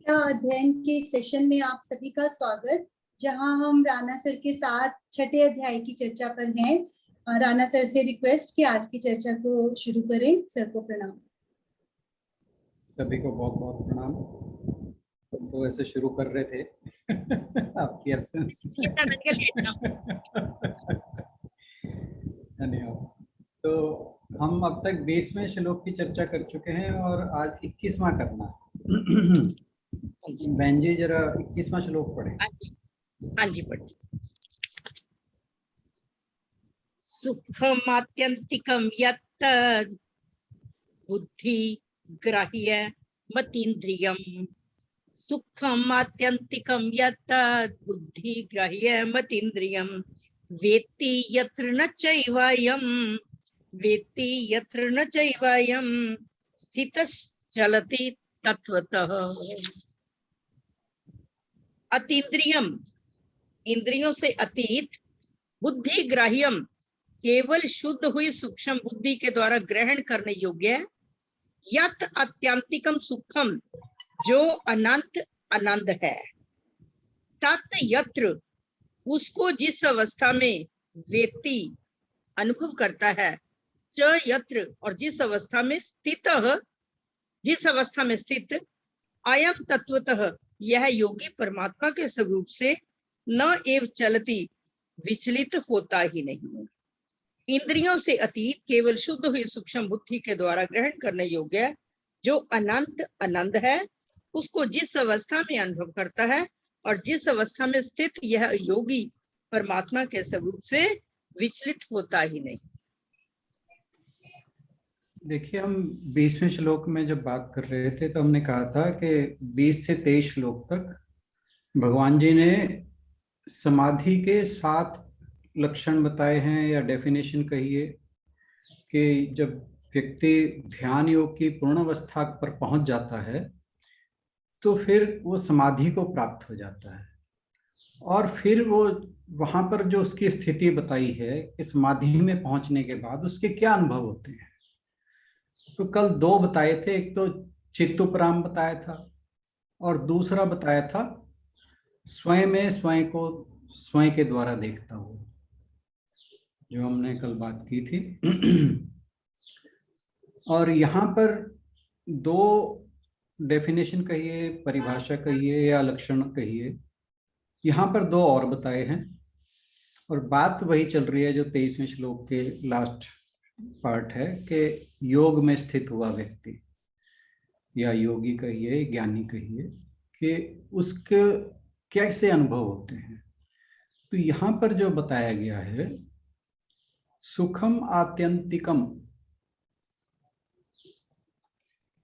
क्या अध्ययन के सेशन में आप सभी का स्वागत, जहां हम राणा सर के साथ छठे अध्याय की चर्चा पर हैं। राणा सर से रिक्वेस्ट कि आज की चर्चा को शुरू करें। सर को प्रणाम। सभी को बहुत बहुत प्रणाम। तो ऐसे शुरू कर रहे थे आपकी एब्सेंस धन्यवाद। तो हम अब तक 20वें श्लोक की चर्चा कर चुके हैं और आज 21वां करना है। बहन जी जरा 21वां श्लोक पढ़े। हाँ जी पढ़। सुखमात्यंतिकं यत् बुद्धि ग्राह्य मतीन्द्रियम्। सुखमात्यंतिकं यत् बुद्धि ग्राह्य मतीन्द्रियम्। वेत्ति यत्र न चैवायम् वेत्ति यत्र न चैवायम् स्थितश्चलति तत्वतः। अतीन्द्रियम इंद्रियों से अतीत, बुद्धि ग्राह्यम केवल शुद्ध हुई सूक्ष्म बुद्धि के द्वारा ग्रहण करने योग्य, यत अत्यंतिकम सुखम जो अनंत आनंद है, तत् यत्र उसको जिस अवस्था में वेत्ति अनुभव करता है, च यत्र और जिस अवस्था में स्थित, जिस अवस्था में स्थित, अयम तत्वतः यह योगी परमात्मा के स्वरूप से न एव चलती विचलित होता ही नहीं। इंद्रियों से अतीत केवल शुद्ध हुई सूक्ष्म बुद्धि के द्वारा ग्रहण करने योग्य जो अनंत आनंद है, उसको जिस अवस्था में अनुभव करता है और जिस अवस्था में स्थित यह योगी परमात्मा के स्वरूप से विचलित होता ही नहीं। देखिए, हम 20वें श्लोक में जब बात कर रहे थे तो हमने कहा था कि 20 से 23 श्लोक तक भगवान जी ने समाधि के 7 लक्षण बताए हैं, या डेफिनेशन कहिए, कि जब व्यक्ति ध्यान योग की पूर्ण अवस्था पर पहुंच जाता है तो फिर वो समाधि को प्राप्त हो जाता है। और फिर वो वहां पर जो उसकी स्थिति बताई है कि समाधि में पहुंचने के बाद उसके क्या अनुभव होते हैं, तो कल 2 बताए थे। एक तो चित्तुपराम बताया था और दूसरा बताया था स्वयं में स्वयं को स्वयं के द्वारा देखता हुआ, जो हमने कल बात की थी। और यहाँ पर 2 डेफिनेशन कहिए, परिभाषा कहिए या लक्षण कहिए, यहाँ पर 2 और बताए हैं। और बात वही चल रही है जो 23वें श्लोक के लास्ट पार्ट है कि योग में स्थित हुआ व्यक्ति या योगी कहिए, ज्ञानी कहिए, कि उसके कैसे अनुभव होते हैं। तो यहाँ पर जो बताया गया है, सुखम आत्यंतिकम,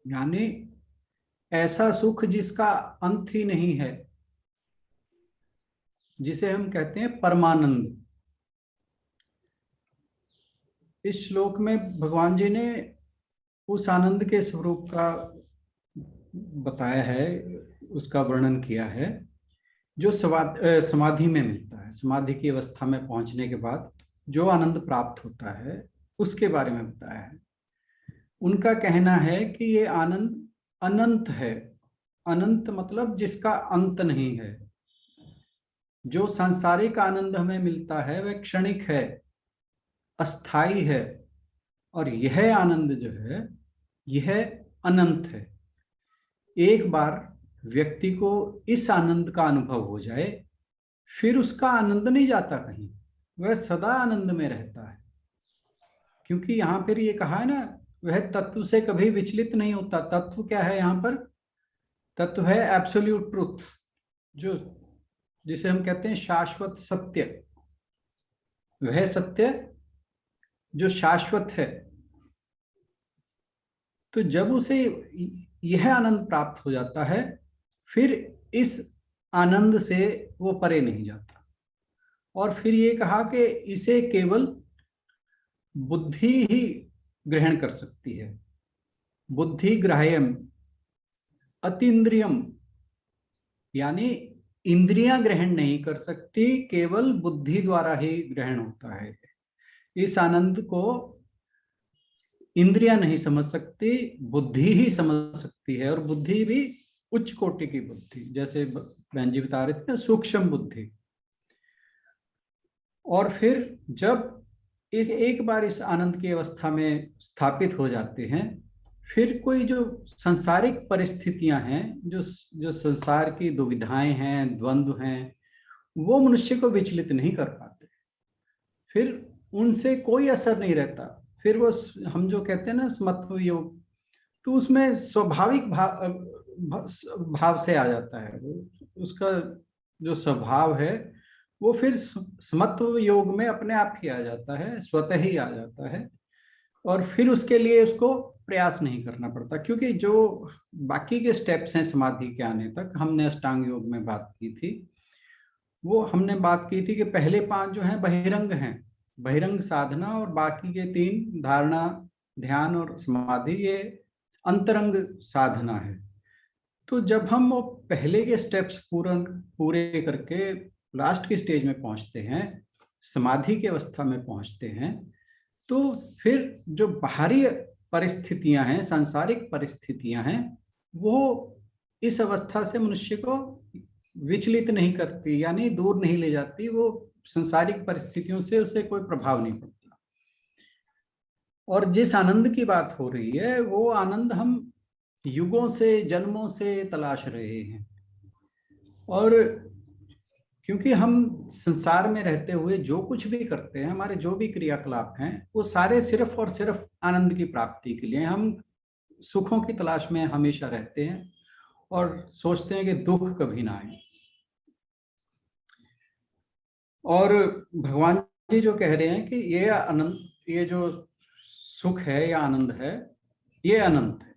यानी ऐसा सुख जिसका अंत ही नहीं है, जिसे हम कहते हैं परमानंद। इस श्लोक में भगवान जी ने उस आनंद के स्वरूप का बताया है, उसका वर्णन किया है, जो समाधि में मिलता है। समाधि की अवस्था में पहुंचने के बाद जो आनंद प्राप्त होता है उसके बारे में बताया है। उनका कहना है कि ये आनंद अनंत है। अनंत मतलब जिसका अंत नहीं है। जो सांसारिक आनंद हमें मिलता है वह क्षणिक है, अस्थाई है, और यह आनंद जो है यह अनंत है। एक बार व्यक्ति को इस आनंद का अनुभव हो जाए, फिर उसका आनंद नहीं जाता कहीं, वह सदा आनंद में रहता है। क्योंकि यहाँ पर ये कहा है ना, वह तत्व से कभी विचलित नहीं होता। तत्व क्या है यहाँ पर? तत्व है एब्सोल्यूट ट्रुथ, जो जिसे हम कहते हैं शाश्वत सत्य। वह सत्य जो शाश्वत है। तो जब उसे यह आनंद प्राप्त हो जाता है, फिर इस आनंद से वो परे नहीं जाता। और फिर ये कहा कि इसे केवल बुद्धि ही ग्रहण कर सकती है। बुद्धि ग्राह्यम अतीन्द्रियम, यानी इंद्रियां ग्रहण नहीं कर सकती, केवल बुद्धि द्वारा ही ग्रहण होता है। इस आनंद को इंद्रियां नहीं समझ सकती, बुद्धि ही समझ सकती है। और बुद्धि भी उच्च कोटि की बुद्धि, जैसे बहन जी बता रहे थे ना, सूक्ष्म बुद्धि। और फिर जब एक बार इस आनंद की अवस्था में स्थापित हो जाते हैं, फिर कोई जो सांसारिक परिस्थितियां हैं, जो संसार की दुविधाएं हैं, द्वंद्व हैं, वो मनुष्य को विचलित नहीं कर पाते। फिर उनसे कोई असर नहीं रहता। फिर वो हम जो कहते हैं ना समत्व योग, तो उसमें स्वाभाविक भाव से आ जाता है। उसका जो स्वभाव है वो फिर समत्व योग में अपने आप ही आ जाता है, स्वतः ही आ जाता है। और फिर उसके लिए उसको प्रयास नहीं करना पड़ता, क्योंकि जो बाकी के स्टेप्स हैं समाधि के आने तक, हमने अष्टांग योग में बात की थी, वो हमने बात की थी कि पहले 5 जो हैं बहिरंग हैं, बहिरंग साधना, और बाकी के 3 धारणा, ध्यान और समाधि, ये अंतरंग साधना है। तो जब हम वो पहले के स्टेप्स पूरे करके लास्ट की स्टेज में पहुंचते हैं, समाधि की अवस्था में पहुंचते हैं, तो फिर जो बाहरी परिस्थितियां हैं, सांसारिक परिस्थितियां हैं, वो इस अवस्था से मनुष्य को विचलित नहीं करती, यानी दूर नहीं ले जाती। वो सांसारिक परिस्थितियों से उसे कोई प्रभाव नहीं पड़ता। और जिस आनंद की बात हो रही है, वो आनंद हम युगों से, जन्मों से तलाश रहे हैं। और क्योंकि हम संसार में रहते हुए जो कुछ भी करते हैं, हमारे जो भी क्रियाकलाप हैं, वो सारे सिर्फ और सिर्फ आनंद की प्राप्ति के लिए। हम सुखों की तलाश में हमेशा रहते हैं और सोचते हैं कि दुख कभी ना आए। और भगवान जी जो कह रहे हैं कि ये आनंद, ये जो सुख है या आनंद है, ये अनंत है।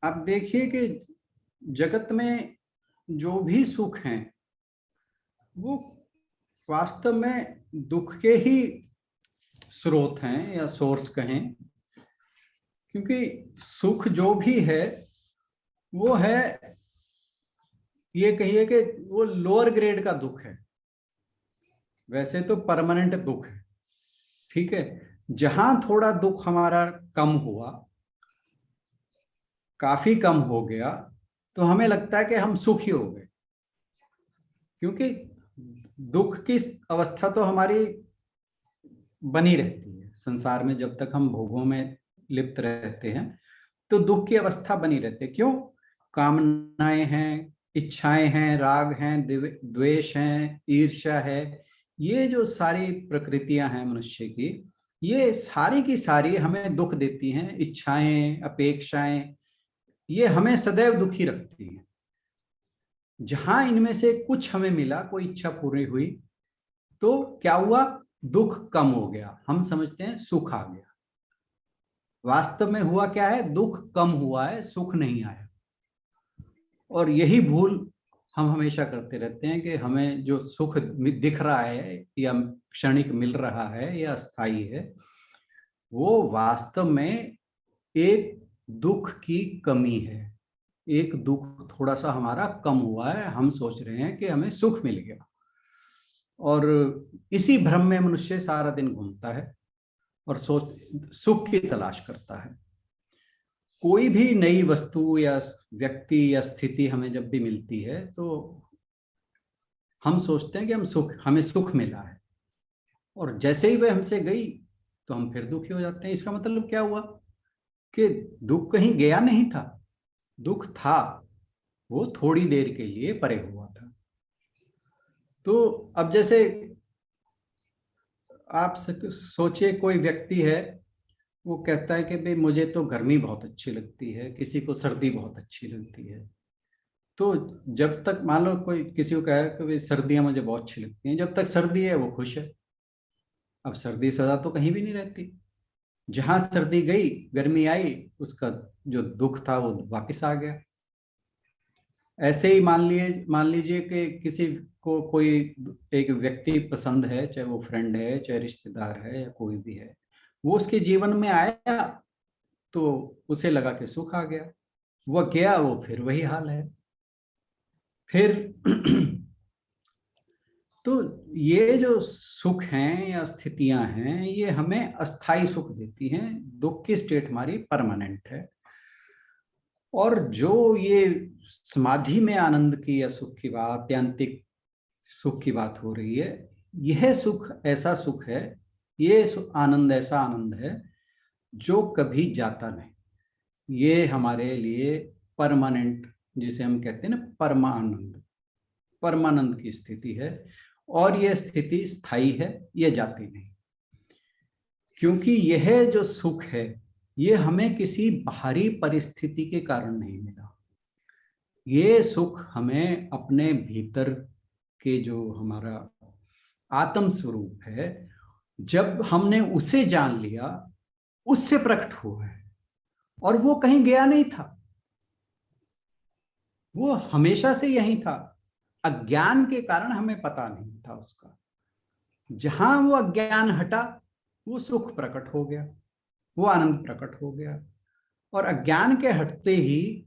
आप देखिए कि जगत में जो भी सुख हैं, वो वास्तव में दुख के ही स्रोत हैं, या सोर्स कहें। क्योंकि सुख जो भी है वो है, ये कहिए कि वो लोअर ग्रेड का दुख है। वैसे तो परमानेंट दुख है, ठीक है। जहां थोड़ा दुख हमारा कम हुआ, काफी कम हो गया, तो हमें लगता है कि हम सुखी हो गए। क्योंकि दुख की अवस्था तो हमारी बनी रहती है संसार में। जब तक हम भोगों में लिप्त रहते हैं तो दुख की अवस्था बनी रहती है। क्यों? कामनाएं हैं, इच्छाएं हैं, राग हैं, द्वेष हैं, ईर्ष्या है। ये जो सारी प्रकृतियां हैं मनुष्य की, ये सारी की सारी हमें दुख देती हैं। इच्छाएं, अपेक्षाएं, ये हमें सदैव दुखी रखती हैं। जहां इनमें से कुछ हमें मिला, कोई इच्छा पूरी हुई, तो क्या हुआ? दुख कम हो गया। हम समझते हैं सुख आ गया। वास्तव में हुआ क्या है? दुख कम हुआ है, सुख नहीं आया। और यही भूल हम हमेशा करते रहते हैं कि हमें जो सुख दिख रहा है या क्षणिक मिल रहा है या अस्थायी है, वो वास्तव में एक दुख की कमी है। एक दुख थोड़ा सा हमारा कम हुआ है, हम सोच रहे हैं कि हमें सुख मिल गया। और इसी भ्रम में मनुष्य सारा दिन घूमता है और सुख की तलाश करता है। कोई भी नई वस्तु या व्यक्ति या स्थिति हमें जब भी मिलती है, तो हम सोचते हैं कि हमें सुख मिला है। और जैसे ही वह हमसे गई तो हम फिर दुखी हो जाते हैं। इसका मतलब क्या हुआ? कि दुख कहीं गया नहीं था, दुख था, वो थोड़ी देर के लिए परे हुआ था। तो अब जैसे आप सोचिए, कोई व्यक्ति है, वो कहता है कि भाई मुझे तो गर्मी बहुत अच्छी लगती है, किसी को सर्दी बहुत अच्छी लगती है। तो जब तक मान लो कोई किसी को कहे कि भाई सर्दियां मुझे बहुत अच्छी लगती हैं, जब तक सर्दी है वो खुश है। अब सर्दी सदा तो कहीं भी नहीं रहती। जहां सर्दी गई, गर्मी आई, उसका जो दुख था वो वापस आ गया। ऐसे ही मान लीजिए कि किसी को कोई एक व्यक्ति पसंद है, चाहे वो फ्रेंड है, चाहे रिश्तेदार है, या कोई भी है, वो उसके जीवन में आया तो उसे लगा कि सुख आ गया। वो गया, वो फिर वही हाल है। फिर तो ये जो सुख हैं या स्थितियां हैं, ये हमें अस्थाई सुख देती हैं। दुख की स्टेट हमारी परमानेंट है। और जो ये समाधि में आनंद की या सुख की बात, आत्यंतिक सुख की बात हो रही है, यह सुख ऐसा सुख है, ये आनंद ऐसा आनंद है जो कभी जाता नहीं। ये हमारे लिए परमानेंट, जिसे हम कहते हैं ना परमानंद, परमानंद की स्थिति है। और यह स्थिति स्थायी है, यह जाती नहीं। क्योंकि यह जो सुख है ये हमें किसी बाहरी परिस्थिति के कारण नहीं मिला। ये सुख हमें अपने भीतर के जो हमारा आत्म स्वरूप है, जब हमने उसे जान लिया, उससे प्रकट हुआ है। और वो कहीं गया नहीं था, वो हमेशा से यही था। अज्ञान के कारण हमें पता नहीं था उसका। जहां वो अज्ञान हटा, वो सुख प्रकट हो गया, वो आनंद प्रकट हो गया। और अज्ञान के हटते ही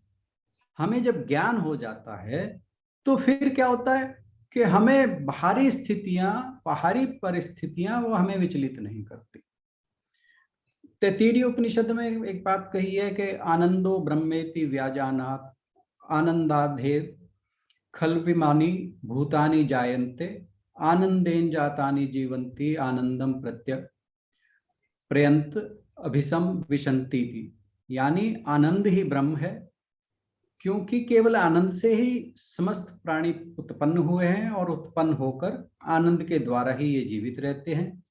हमें जब ज्ञान हो जाता है, तो फिर क्या होता है कि हमें बाहरी स्थितियां, बाहरी परिस्थितियां वो हमें विचलित नहीं करती। तैत्तिरीय उपनिषद में एक बात कही है कि आनंदो ब्रह्मेति व्याजानात् आनंदाधे खल्विमानी भूतानि जायन्ते आनंदेन जातानि जीवन्ति आनंदम प्रयंत अभिसम विशंति थी। यानी आनंद ही ब्रह्म है, क्योंकि केवल आनंद से ही समस्त प्राणी उत्पन्न हुए हैं और उत्पन्न होकर आनंद के द्वारा ही ये जीवित रहते हैं,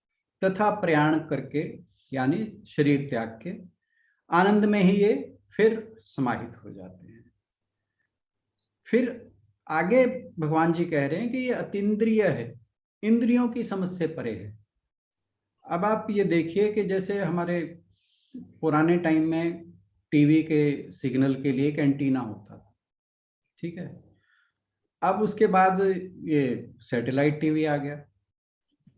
तथा प्रयाण करके यानी शरीर त्याग के आनंद में ही ये फिर समाहित हो जाते हैं। फिर आगे भगवान जी कह रहे हैं कि ये अतीन्द्रिय है, इंद्रियों की समझ से परे है। अब आप ये देखिए कि जैसे हमारे पुराने टाइम में टीवी के सिग्नल के लिए एक एंटीना होता था, ठीक है। अब उसके बाद ये सैटेलाइट टीवी आ गया,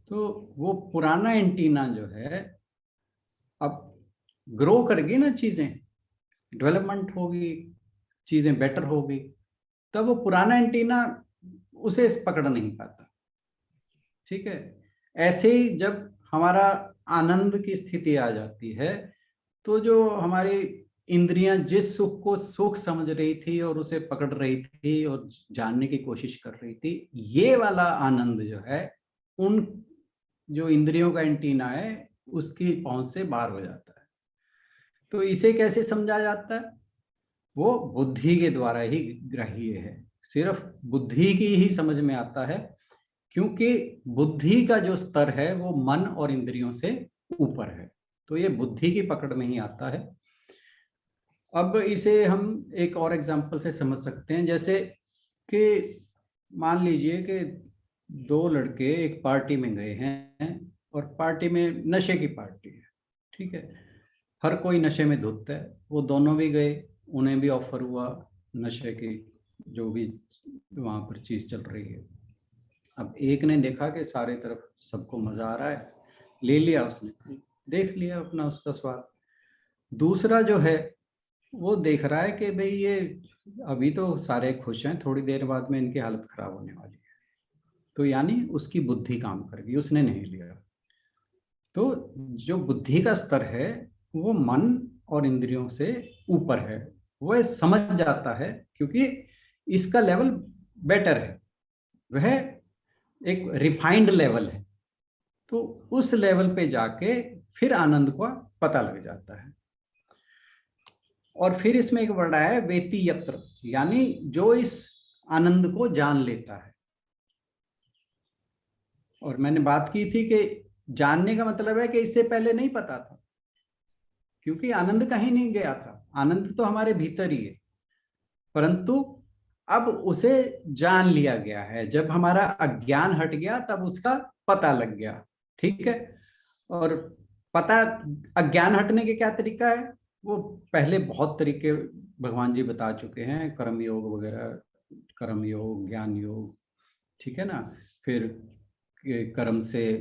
तो वो पुराना एंटीना जो है अब ग्रो कर गई ना, चीजें डेवलपमेंट होगी, चीजें बेटर होगी, तब वो पुराना एंटीना उसे पकड़ नहीं पाता, ठीक है। ऐसे ही जब हमारा आनंद की स्थिति आ जाती है, तो जो हमारी इंद्रियां जिस सुख को सुख समझ रही थी और उसे पकड़ रही थी और जानने की कोशिश कर रही थी, ये वाला आनंद जो है उन जो इंद्रियों का एंटीना है उसकी पहुंच से बाहर हो जाता है। तो इसे कैसे समझा जाता है? वो बुद्धि के द्वारा ही ग्राह्य है, सिर्फ बुद्धि की ही समझ में आता है, क्योंकि बुद्धि का जो स्तर है वो मन और इंद्रियों से ऊपर है, तो ये बुद्धि की पकड़ में ही आता है। अब इसे हम एक और एग्जांपल से समझ सकते हैं, जैसे कि मान लीजिए कि दो लड़के एक पार्टी में गए हैं और पार्टी में नशे की पार्टी है, ठीक है। हर कोई नशे में धुत है, वो दोनों भी गए, उन्हें भी ऑफर हुआ नशे की जो भी वहां पर चीज चल रही है। अब एक ने देखा कि सारे तरफ सबको मजा आ रहा है, ले लिया उसने, देख लिया अपना उसका स्वाद। दूसरा जो है वो देख रहा है कि भाई ये अभी तो सारे खुश हैं, थोड़ी देर बाद में इनकी हालत खराब होने वाली है, तो यानी उसकी बुद्धि काम कर गई, उसने नहीं लिया। तो जो बुद्धि का स्तर है वो मन और इंद्रियों से ऊपर है, वह समझ जाता है, क्योंकि इसका लेवल बेटर है, वह एक रिफाइंड लेवल है। तो उस लेवल पे जाके फिर आनंद का पता लग जाता है। और फिर इसमें एक वर्ड आया है वेति यत्र, यानी जो इस आनंद को जान लेता है। और मैंने बात की थी कि जानने का मतलब है कि इससे पहले नहीं पता था, क्योंकि आनंद कहीं नहीं गया था, आनंद तो हमारे भीतर ही है, परंतु अब उसे जान लिया गया है। जब हमारा अज्ञान हट गया तब उसका पता लग गया, ठीक है। और पता, अज्ञान हटने के क्या तरीका है, वो पहले बहुत तरीके भगवान जी बता चुके हैं, कर्म योग वगैरह, कर्म योग, ज्ञान योग, ठीक है ना। फिर कर्म से,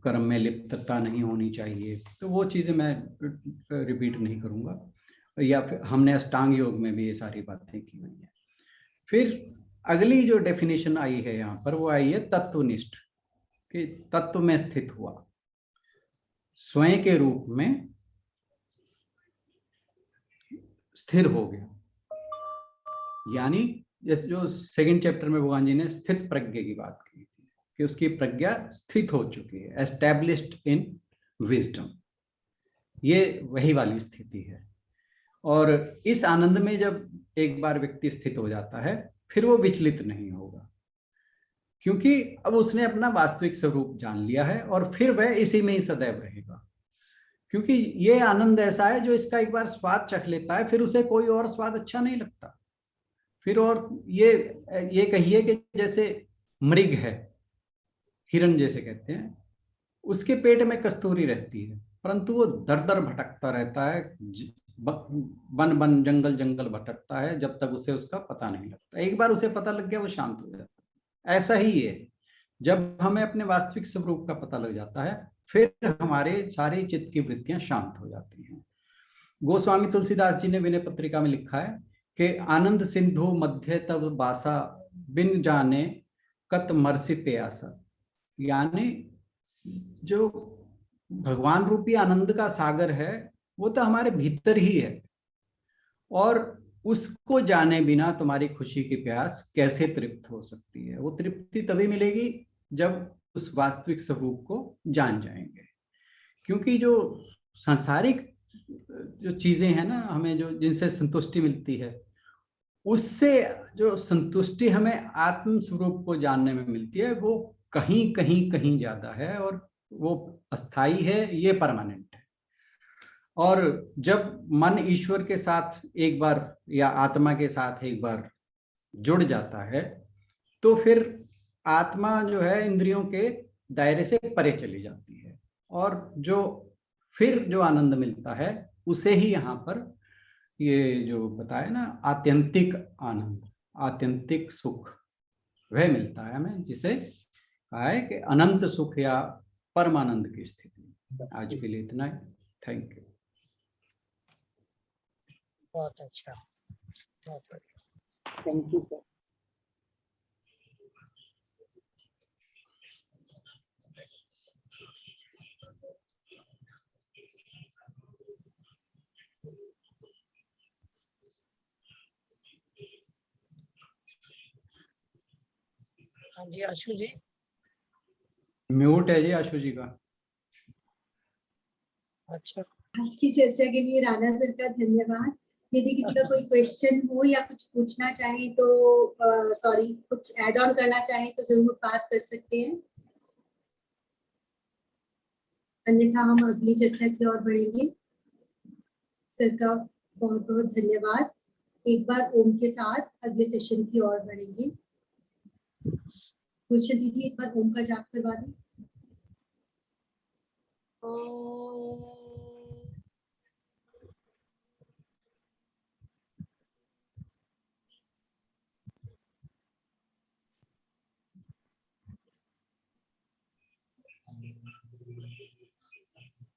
कर्म में लिप्तता नहीं होनी चाहिए, तो वो चीजें मैं रिपीट नहीं करूंगा। या फिर हमने अष्टांग योग में भी ये सारी बातें की हुई है। फिर अगली जो डेफिनेशन आई है यहाँ पर, वो आई है तत्वनिष्ठ, कि तत्व में स्थित हुआ, स्वयं के रूप में स्थिर हो गया। यानी जैसे जो सेकंड चैप्टर में भगवान जी ने स्थित प्रज्ञा की बात की थी कि उसकी प्रज्ञा स्थित हो चुकी है, एस्टैब्लिश्ड इन विजडम, ये वही वाली स्थिति है। और इस आनंद में जब एक बार व्यक्ति स्थित हो जाता है फिर वो विचलित नहीं होगा, क्योंकि अब उसने अपना वास्तविक स्वरूप जान लिया है और फिर वह इसी में ही सदैव रहेगा। क्योंकि ये आनंद ऐसा है जो इसका एक बार स्वाद चख लेता है फिर उसे कोई और स्वाद अच्छा नहीं लगता। फिर और ये कहिए कि जैसे मृग है, हिरण जैसे कहते हैं, उसके पेट में कस्तूरी रहती है परंतु वो दर दर भटकता रहता है, बन बन जंगल जंगल भटकता है जब तक उसे उसका पता नहीं लगता। एक बार उसे पता लग गया वो शांत हो जाता है। ऐसा ही है, जब हमें अपने वास्तविक स्वरूप का पता लग जाता है फिर हमारे सारे चित्त की वृत्तियां शांत हो जाती हैं। गोस्वामी तुलसीदास जी ने विनय पत्रिका में लिखा है कि आनंद सिंधु मध्य तब बासा, बिन जाने कत मरसी प्यासा। यानी जो भगवान रूपी आनंद का सागर है वो तो हमारे भीतर ही है, और उसको जाने बिना तुम्हारी खुशी की प्यास कैसे तृप्त हो सकती है। वो तृप्ति तभी मिलेगी जब उस वास्तविक स्वरूप को जान जाएंगे। क्योंकि जो सांसारिक जो चीजें हैं ना, हमें जो जिनसे संतुष्टि मिलती है, उससे जो संतुष्टि हमें आत्म स्वरूप को जानने में मिलती है वो कहीं कहीं कहीं ज्यादा है, और वो अस्थाई है, ये परमानेंट है। और जब मन ईश्वर के साथ एक बार या आत्मा के साथ एक बार जुड़ जाता है तो फिर आत्मा जो है इंद्रियों के दायरे से परे चली जाती है, और जो फिर जो आनंद मिलता है उसे ही यहाँ पर ये जो बताया ना आत्यंतिक आनंद, आत्यंतिक सुख, वह मिलता है हमें, जिसे कहा है कि अनंत सुख या परमानंद की स्थिति। आज के लिए इतना ही। Thank you. बहुत अच्छा, बहुत बढ़िया। Thank you sir. हाँ जी आशु जी। म्यूट है जी आशु जी का। अच्छा, आज की चर्चा के लिए राणा सर का धन्यवाद। यदि किसी का कोई क्वेश्चन हो या कुछ पूछना चाहे तो सॉरी कुछ ऐड ऑन करना चाहे तो जरूर बात कर सकते हैं, अन्यथा हम अगली चर्चा की ओर बढ़ेंगे। सर का बहुत बहुत धन्यवाद। एक बार ओम के साथ अगले सेशन की ओर बढ़ेंगे। गुलशन दीदी एक बार ओम का जाप करवा दें।